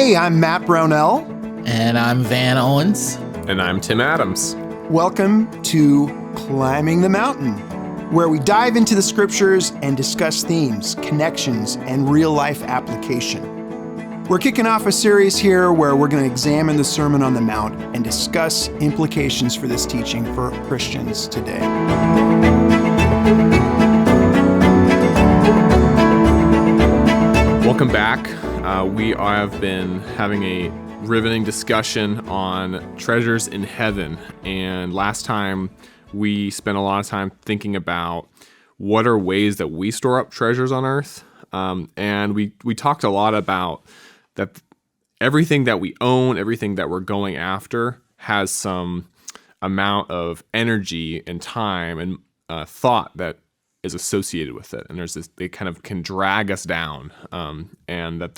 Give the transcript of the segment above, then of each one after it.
Hey, I'm Matt Brownell. And I'm Van Owens. And I'm Tim Adams. Welcome to Climbing the Mountain, where we dive into the scriptures and discuss themes, connections, and real-life application. We're kicking off a series here where we're going to examine the Sermon on the Mount and discuss implications for this teaching for Christians today. Welcome back. We have been having a riveting discussion on treasures in heaven. And last time we spent a lot of time thinking about what are ways that we store up treasures on earth. And we talked a lot about that everything that we own, everything that we're going after has some amount of energy and time and thought that is associated with it. And there's this, they kind of can drag us down. And that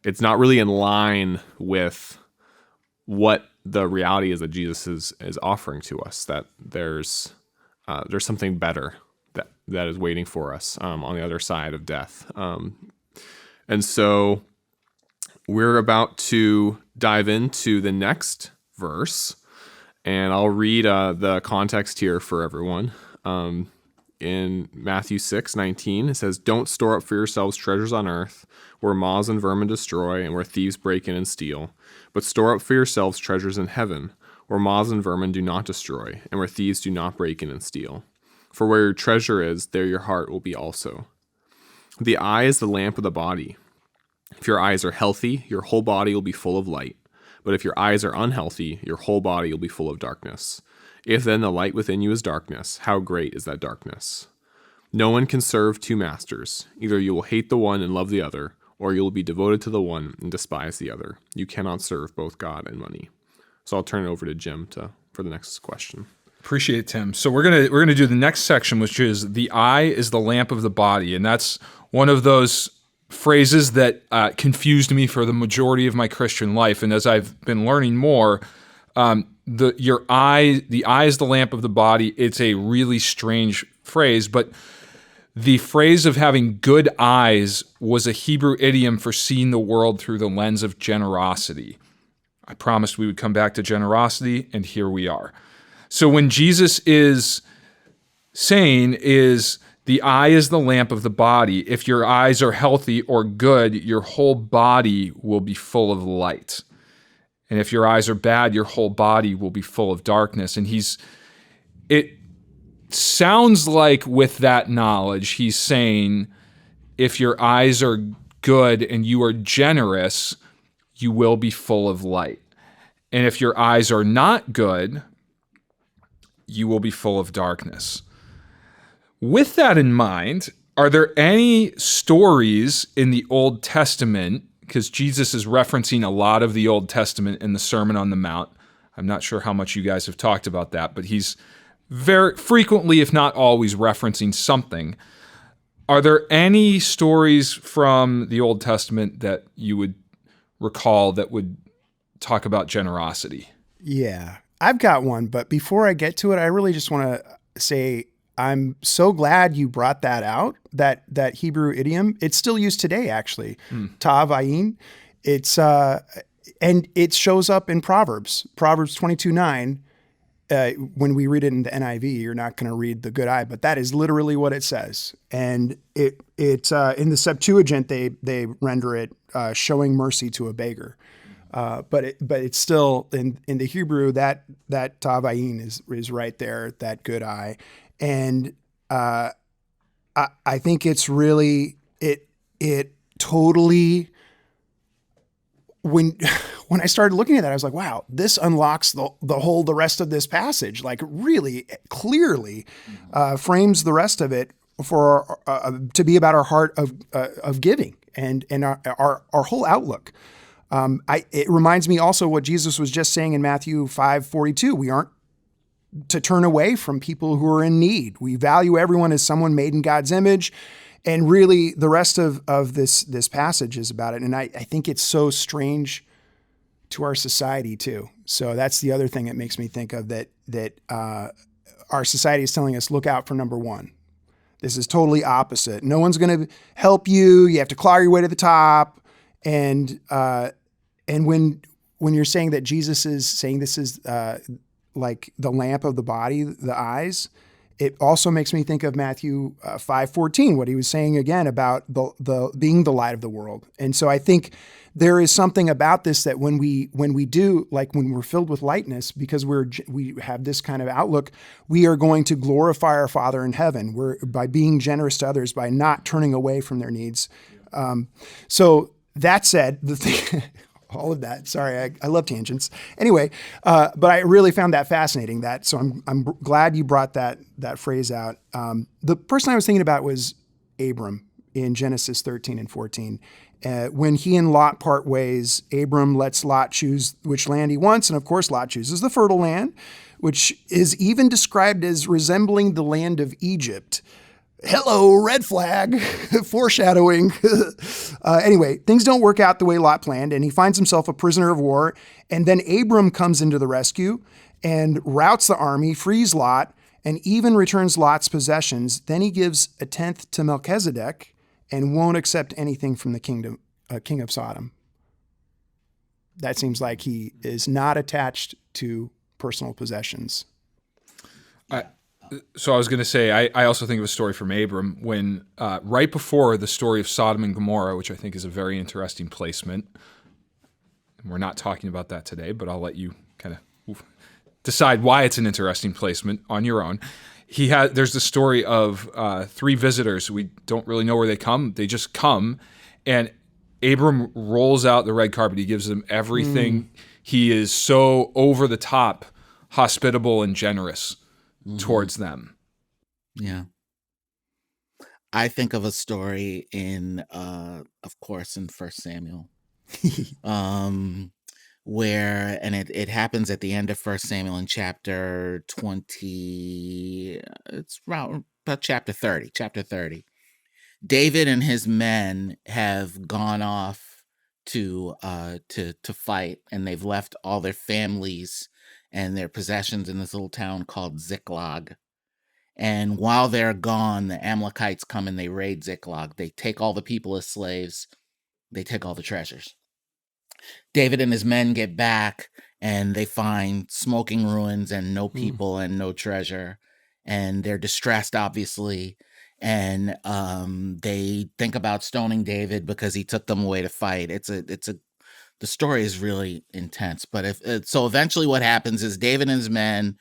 it's not really in line with what the reality is that Jesus is offering to us, that there's something better that is waiting for us on the other side of death. And so we're about to dive into the next verse, and I'll read the context here for everyone. In Matthew 6:19, it says, "Don't store up for yourselves treasures on earth, where moths and vermin destroy, and where thieves break in and steal. But store up for yourselves treasures in heaven, where moths and vermin do not destroy, and where thieves do not break in and steal. For where your treasure is, there your heart will be also. The eye is the lamp of the body. If your eyes are healthy, your whole body will be full of light. But if your eyes are unhealthy, your whole body will be full of darkness. If then the light within you is darkness, how great is that darkness? No one can serve two masters. Either you will hate the one and love the other, or you will be devoted to the one and despise the other. You cannot serve both God and money." So I'll turn it over to Jim for the next question. Appreciate it, Tim. So we're gonna do the next section, which is the eye is the lamp of the body, and that's one of those phrases that confused me for the majority of my Christian life. And as I've been learning more, the eye is the lamp of the body. It's a really strange phrase, but the phrase of having good eyes was a Hebrew idiom for seeing the world through the lens of generosity. I promised we would come back to generosity, and here we are. So when Jesus is saying the eye is the lamp of the body, if your eyes are healthy or good, your whole body will be full of light. And if your eyes are bad, your whole body will be full of darkness. And it sounds like with that knowledge, he's saying, if your eyes are good and you are generous, you will be full of light. And if your eyes are not good, you will be full of darkness. With that in mind, are there any stories in the Old Testament, because Jesus is referencing a lot of the Old Testament in the Sermon on the Mount? I'm not sure how much you guys have talked about that, but he's very frequently, if not always, referencing something. Are there any stories from the Old Testament that you would recall that would talk about generosity? Yeah, I've got one, but before I get to it, I really just want to say I'm so glad you brought that out, that Hebrew idiom. It's still used today, actually. Ta'avayin. It's and it shows up in Proverbs 22:9. When we read it in the NIV, you're not going to read the good eye, but that is literally what it says. And it's in the Septuagint they render it showing mercy to a beggar. But it's still in the Hebrew that ta'avayin is right there, that good eye. And I think it's really it totally, when I started looking at that, I was like, wow, this unlocks the rest of this passage, like really clearly frames the rest of it for to be about our heart of giving and our whole outlook. It reminds me also what Jesus was just saying in Matthew 5:42. We aren't to turn away from people who are in need. We value everyone as someone made in God's image. And really, the rest of this passage is about it. And I think it's so strange to our society, too. So that's the other thing that makes me think of that our society is telling us, look out for number one. This is totally opposite. No one's going to help you. You have to claw your way to the top. And when you're saying that Jesus is saying this is like the lamp of the body, the eyes, it also makes me think of Matthew 5:14, what he was saying again about the being the light of the world. And so I think there is something about this that when we do, like when we're filled with lightness, because we have this kind of outlook, we are going to glorify our Father in heaven. We're by being generous to others, by not turning away from their needs. So that said, the thing. All of that. Sorry, I love tangents. Anyway, but I really found that fascinating. So I'm glad you brought that phrase out. The person I was thinking about was Abram in Genesis 13 and 14. When he and Lot part ways, Abram lets Lot choose which land he wants, and of course Lot chooses the fertile land, which is even described as resembling the land of Egypt. Hello, red flag, foreshadowing. Anyway, things don't work out the way Lot planned, and he finds himself a prisoner of war. And then Abram comes into the rescue and routs the army, frees Lot, and even returns Lot's possessions. Then he gives a tenth to Melchizedek and won't accept anything from the king of Sodom. That seems like he is not attached to personal possessions. So I was going to say, I also think of a story from Abram when right before the story of Sodom and Gomorrah, which I think is a very interesting placement. And we're not talking about that today, but I'll let you kind of decide why it's an interesting placement on your own. There's the story of three visitors. We don't really know where they come. They just come, and Abram rolls out the red carpet. He gives them everything. He is so over the top, hospitable and generous towards them. Yeah. I think of a story in, of course, in 1 Samuel, where, and it happens at the end of 1 Samuel in chapter 20, it's around about chapter 30. David and his men have gone off to fight, and they've left all their families and their possessions in this little town called Ziklag. And while they're gone, the Amalekites come and they raid Ziklag. They take all the people as slaves. They take all the treasures. David and his men get back and they find smoking ruins and no people and no treasure. And they're distressed, obviously. And they think about stoning David because he took them away to fight. The story is really intense. But so eventually what happens is David and his men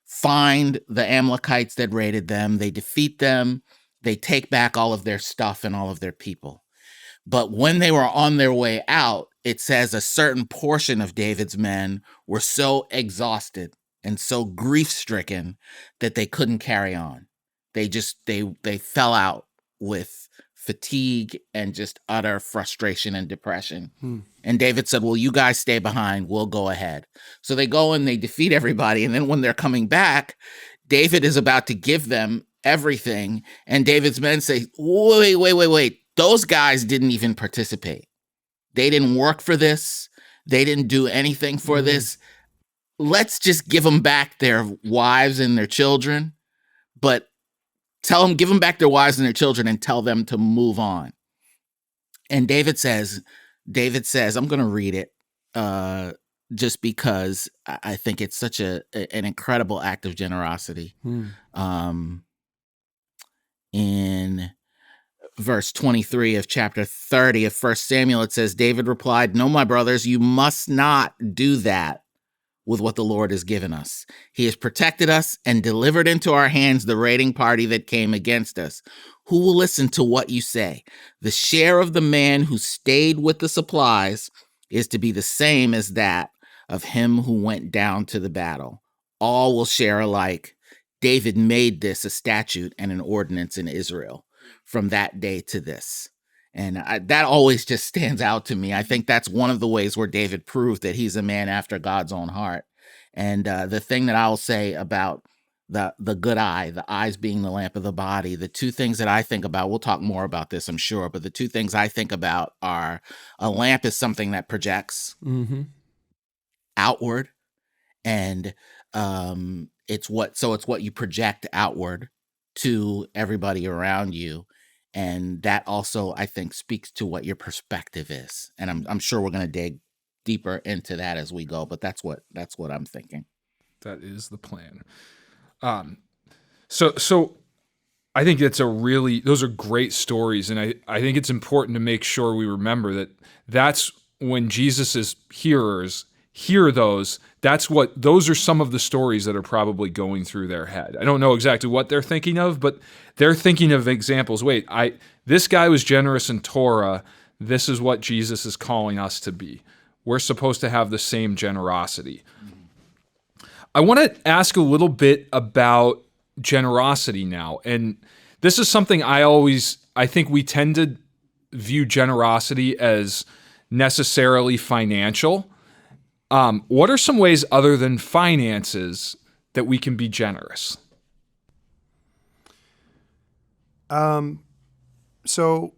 find the Amalekites that raided them. They defeat them. They take back all of their stuff and all of their people. But when they were on their way out, it says a certain portion of David's men were so exhausted and so grief-stricken that they couldn't carry on. They fell out with fatigue and just utter frustration and depression. And David said, well, you guys stay behind. We'll go ahead. So they go and they defeat everybody. And then when they're coming back, David is about to give them everything. And David's men say, wait. Those guys didn't even participate. They didn't work for this. They didn't do anything for this. Let's just give them back their wives and their children. But give them back their wives and their children and tell them to move on. And David says, I'm going to read it just because I think it's such an incredible act of generosity. In verse 23 of chapter 30 of 1 Samuel, it says, David replied, no, my brothers, you must not do that with what the Lord has given us. He has protected us and delivered into our hands the raiding party that came against us. Who will listen to what you say? The share of the man who stayed with the supplies is to be the same as that of him who went down to the battle. All will share alike. David made this a statute and an ordinance in Israel from that day to this. And that always just stands out to me. I think that's one of the ways where David proved that he's a man after God's own heart. And the thing that I'll say about the good eye, the eyes being the lamp of the body, the two things that I think about, we'll talk more about this, I'm sure, but the two things I think about are a lamp is something that projects outward, and it's what you project outward to everybody around you. And that also, I think, speaks to what your perspective is. And I'm sure we're going to dig deeper into that as we go, but that's what I'm thinking. That is the plan. So I think those are great stories. And I think it's important to make sure we remember that that's when Jesus's hearers hear those. Those are some of the stories that are probably going through their head. I don't know exactly what they're thinking of, but they're thinking of examples. Wait, this guy was generous in Torah. This is what Jesus is calling us to be. We're supposed to have the same generosity. I want to ask a little bit about generosity now. And this is something I think we tend to view generosity as necessarily financial. What are some ways other than finances that we can be generous? So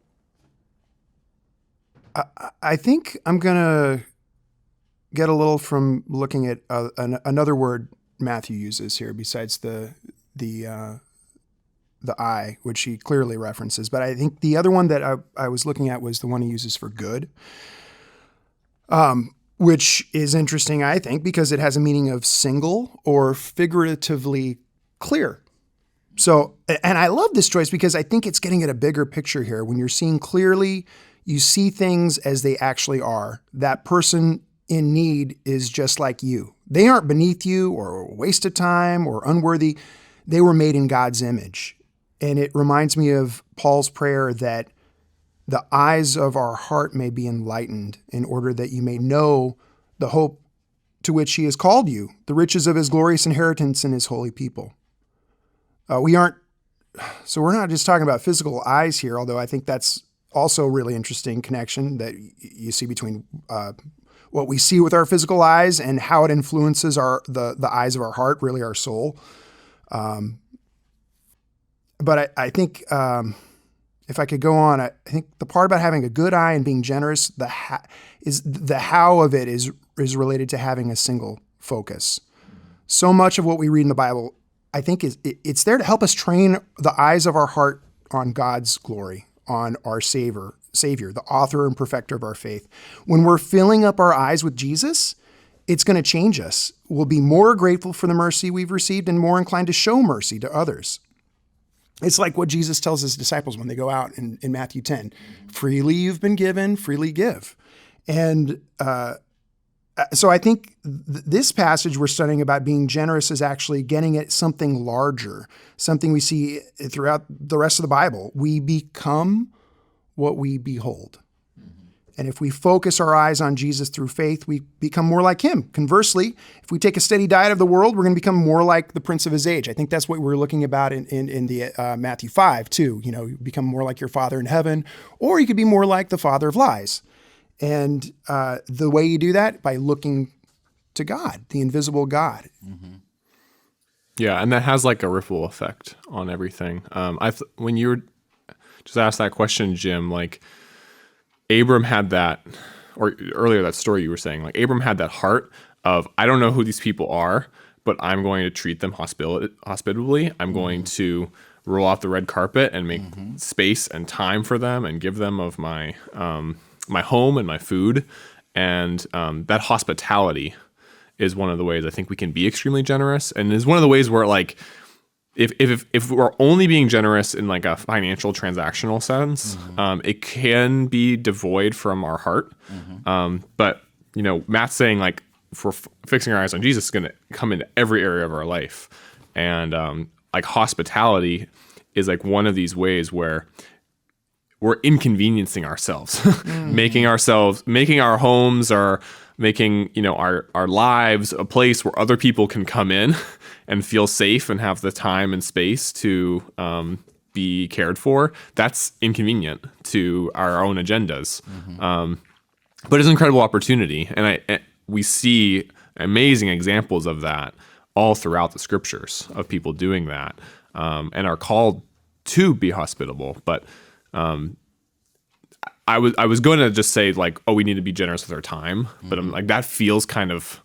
I think I'm going to get a little from looking at another word Matthew uses here besides the I, which he clearly references. But I think the other one that I was looking at was the one he uses for good, which is interesting, I think, because it has a meaning of single or figuratively clear. So, and I love this choice because I think it's getting at a bigger picture here. When you're seeing clearly, you see things as they actually are. That person in need is just like you. They aren't beneath you or a waste of time or unworthy. They were made in God's image. And it reminds me of Paul's prayer that the eyes of our heart may be enlightened in order that you may know the hope to which he has called you, the riches of his glorious inheritance in his holy people. We're not just talking about physical eyes here, although I think that's also a really interesting connection that you see between what we see with our physical eyes and how it influences the eyes of our heart, really our soul. But I think if I could go on, I think the part about having a good eye and being generous, the how of it is related to having a single focus. So much of what we read in the Bible, I think it's there to help us train the eyes of our heart on God's glory, on our Savior, the author and perfecter of our faith. When we're filling up our eyes with Jesus, it's going to change us. We'll be more grateful for the mercy we've received and more inclined to show mercy to others. It's like what Jesus tells his disciples when they go out in Matthew 10. Freely you've been given, freely give. And so I think this passage we're studying about being generous is actually getting at something larger, something we see throughout the rest of the Bible. We become what we behold. And if we focus our eyes on Jesus through faith, we become more like him. Conversely, if we take a steady diet of the world, we're going to become more like the prince of his age. I think that's what we're looking about in the Matthew 5 too. You know, you become more like your Father in heaven, or you could be more like the father of lies. And the way you do that, by looking to God, the invisible God. Mm-hmm. Yeah, and that has like a ripple effect on everything. When you were just asked that question, Jim, like Abram had that, or earlier that story you were saying, like Abram had that heart of, I don't know who these people are, but I'm going to treat them hospitably. I'm going to roll out the red carpet and make space and time for them and give them of my my home and my food. And that hospitality is one of the ways I think we can be extremely generous, and is one of the ways where, like, if we're only being generous in like a financial transactional sense, it can be devoid from our heart. But you know, Matt's saying, like, if we're fixing our eyes on Jesus, it's going to come into every area of our life, and like hospitality is like one of these ways where we're inconveniencing ourselves, making our homes, or making, you know, our lives a place where other people can come in and feel safe and have the time and space to be cared for. That's inconvenient to our own agendas. But it's an incredible opportunity. And we see amazing examples of that all throughout the scriptures of people doing that, and are called to be hospitable. But I was going to just say, like, oh, we need to be generous with our time, but I'm like, that feels kind of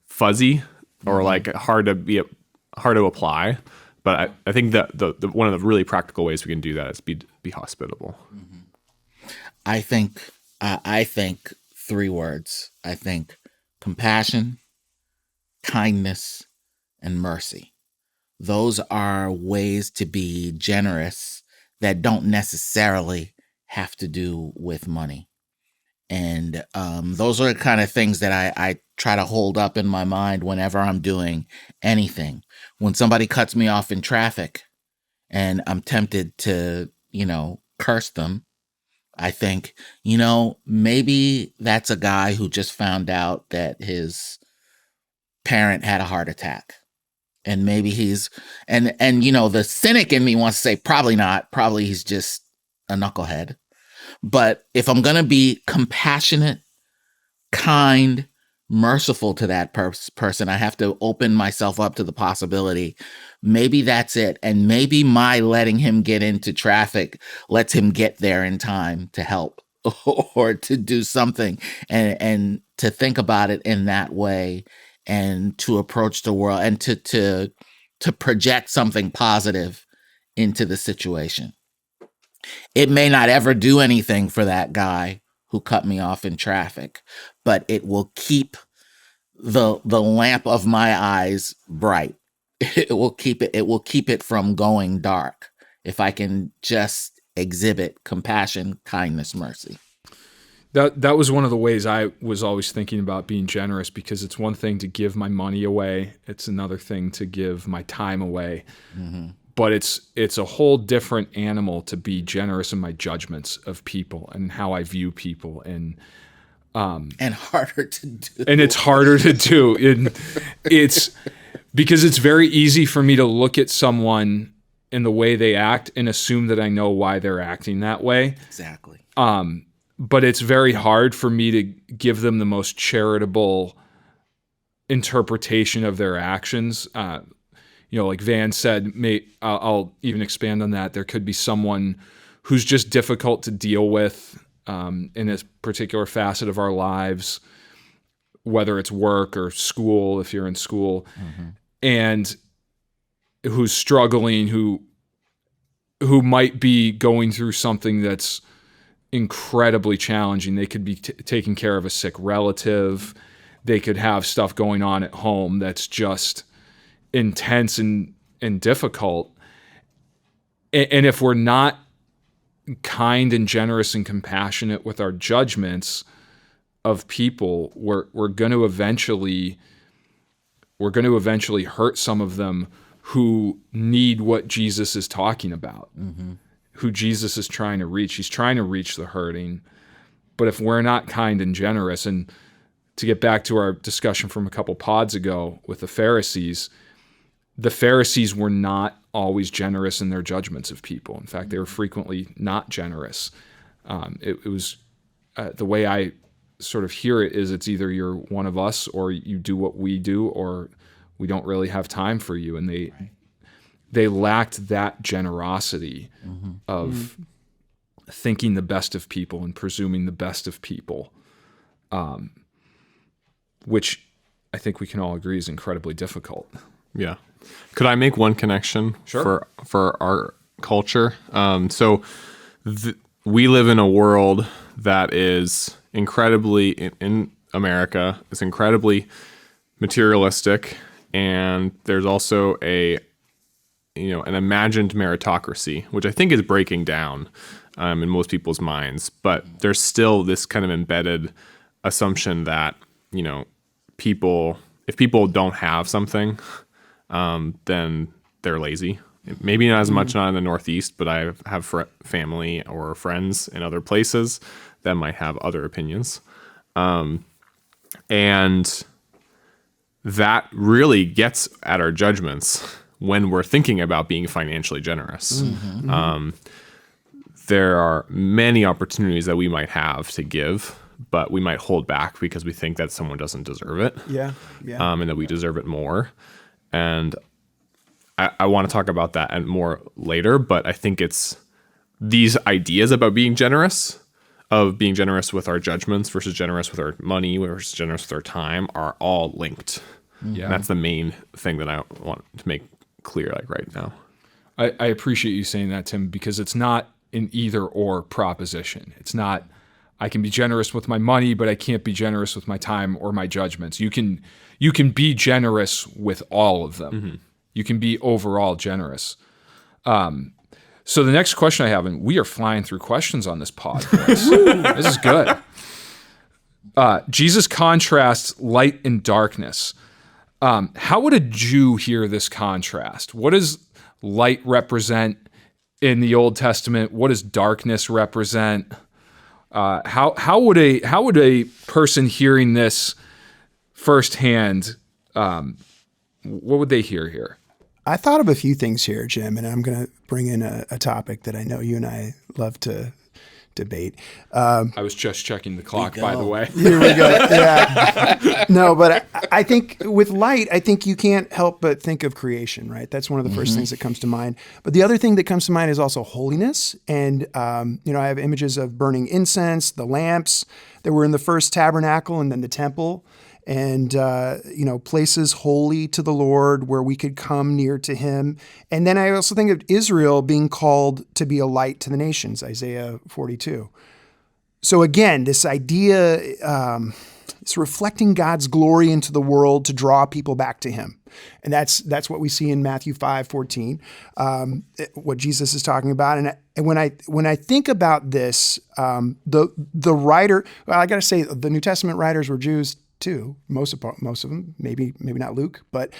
fuzzy or like hard to apply. But I think that the one of the really practical ways we can do that is be be hospitable? I think 3 words. I think compassion, kindness, and mercy. Those are ways to be generous that don't necessarily have to do with money. And those are the kind of things that I try to hold up in my mind whenever I'm doing anything. When somebody cuts me off in traffic and I'm tempted to, curse them, I think, maybe that's a guy who just found out that his parent had a heart attack. And maybe and the cynic in me wants to say, probably not. Probably he's just a knucklehead. But if I'm going to be compassionate, kind, merciful to that person, I have to open myself up to the possibility. Maybe that's it. And maybe my letting him get into traffic lets him get there in time to help or to do something and to think about it in that way and to approach the world and to project something positive into the situation. It may not ever do anything for that guy who cut me off in traffic, but it will keep the lamp of my eyes bright. It will keep it from going dark if I can just exhibit compassion, kindness, mercy. That was one of the ways I was always thinking about being generous, because it's one thing to give my money away. It's another thing to give my time away. Mm-hmm. But it's a whole different animal to be generous in my judgments of people and how I view people, and harder to do. And it's harder to do. It's because it's very easy for me to look at someone in the way they act and assume that I know why they're acting that way. Exactly. But it's very hard for me to give them the most charitable interpretation of their actions. Like Van said, I'll even expand on that. There could be someone who's just difficult to deal with in a particular facet of our lives, whether it's work or school, if you're in school, and who's struggling, who might be going through something that's incredibly challenging. They could be taking care of a sick relative. They could have stuff going on at home that's just intense and difficult. And if we're not kind and generous and compassionate with our judgments of people, we're going to eventually hurt some of them who need what Jesus is talking about. Mm-hmm. Who Jesus is trying to reach. He's trying to reach the hurting. But if we're not kind and generous, and to get back to our discussion from a couple pods ago with the Pharisees were not always generous in their judgments of people. In fact, they were frequently not generous. It was the way I sort of hear it is, it's either you're one of us or you do what we do, or we don't really have time for you. And they lacked that generosity of thinking the best of people and presuming the best of people, which I think we can all agree is incredibly difficult. Yeah. Could I make one connection? Sure. for our culture? We live in a world that is incredibly, in America, is incredibly materialistic, and there's also an imagined meritocracy, which I think is breaking down in most people's minds. But there's still this kind of embedded assumption that, if people don't have something, then they're lazy. Maybe not as much not in the Northeast, but I have family or friends in other places that might have other opinions. And that really gets at our judgments when we're thinking about being financially generous. There are many opportunities that we might have to give, but we might hold back because we think that someone doesn't deserve it. Yeah. And that we deserve it more. And I want to talk about that and more later, but I think it's these ideas about being generous, of being generous with our judgments versus generous with our money versus generous with our time, are all linked. Yeah. And that's the main thing that I want to make clear right now. I appreciate you saying that, Tim, because it's not an either or proposition. It's not, I can be generous with my money, but I can't be generous with my time or my judgments. You can be generous with all of them. Mm-hmm. You can be overall generous. So the next question I have, and we are flying through questions on this pod, boys. This is good. Jesus contrasts light and darkness. How would a Jew hear this contrast? What does light represent in the Old Testament? What does darkness represent? How would a person hearing this firsthand, what would they hear here? I thought of a few things here, Jim, and I'm going to bring in a topic that I know you and I love to debate. I was just checking the clock, by the way. Here we go. Yeah. No, but I think with light, I think you can't help but think of creation, right? That's one of the first things that comes to mind. But the other thing that comes to mind is also holiness. And, I have images of burning incense, the lamps that were in the first tabernacle and then the temple. And, places holy to the Lord where we could come near to him. And then I also think of Israel being called to be a light to the nations, Isaiah 42. So again, this idea, it's reflecting God's glory into the world to draw people back to him. And that's what we see in Matthew 5:14, what Jesus is talking about. And when I think about this, the writer, well, I got to say the New Testament writers were Jews too, most of them, maybe not Luke, but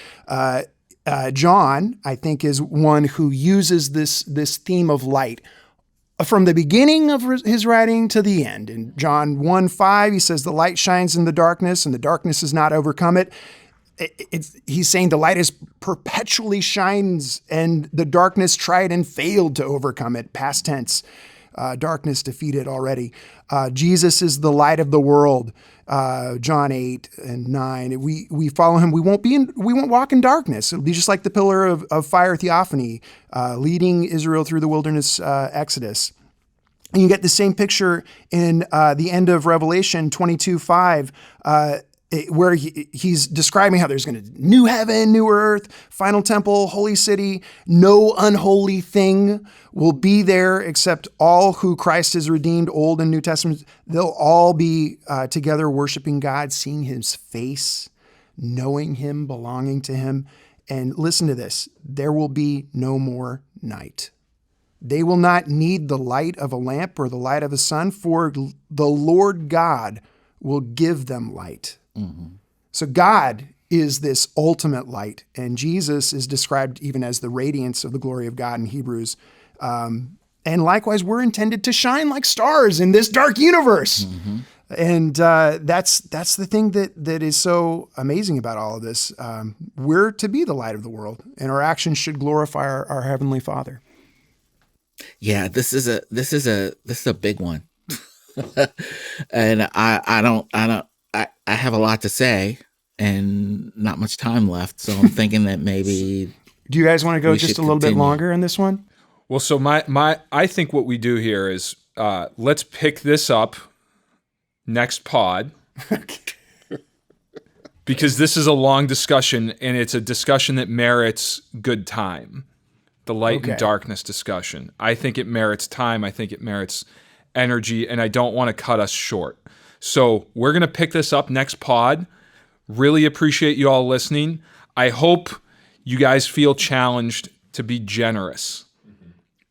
John, I think, is one who uses this theme of light from the beginning of his writing to the end. In John 1:5, he says, the light shines in the darkness and the darkness has not overcome it. He's saying the light is perpetually shines and the darkness tried and failed to overcome it, past tense. Darkness defeated already. Jesus is the light of the world. John 8 and 9. We follow him. We won't walk in darkness. It'll be just like the pillar of fire theophany, leading Israel through the wilderness exodus. And you get the same picture in the end of Revelation 22:5, where he's describing how there's going to new heaven, new earth, final temple, holy city. No unholy thing will be there except all who Christ has redeemed, Old and New Testament. They'll all be together worshiping God, seeing his face, knowing him, belonging to him. And listen to this, there will be no more night. They will not need the light of a lamp or the light of a sun, for the Lord God will give them light. Mm-hmm. So God is this ultimate light, and Jesus is described even as the radiance of the glory of God in Hebrews. And likewise, we're intended to shine like stars in this dark universe. Mm-hmm. And that's the thing that is so amazing about all of this. We're to be the light of the world, and our actions should glorify our Heavenly Father. Yeah, this is a big one, and I have a lot to say and not much time left, so I'm thinking that maybe. Do you guys want to go just a little bit longer in this one? Well, so I think what we do here is let's pick this up next pod, because this is a long discussion and it's a discussion that merits good time. The light and darkness discussion. I think it merits time. I think it merits energy, and I don't want to cut us short. So we're going to pick this up next pod. Really appreciate you all listening. I hope you guys feel challenged to be generous,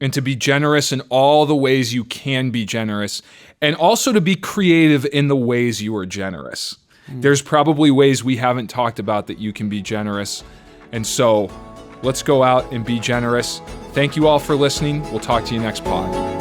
and to be generous in all the ways you can be generous, and also to be creative in the ways you are generous. There's probably ways we haven't talked about that you can be generous. And so let's go out and be generous. Thank you all for listening. We'll talk to you next pod.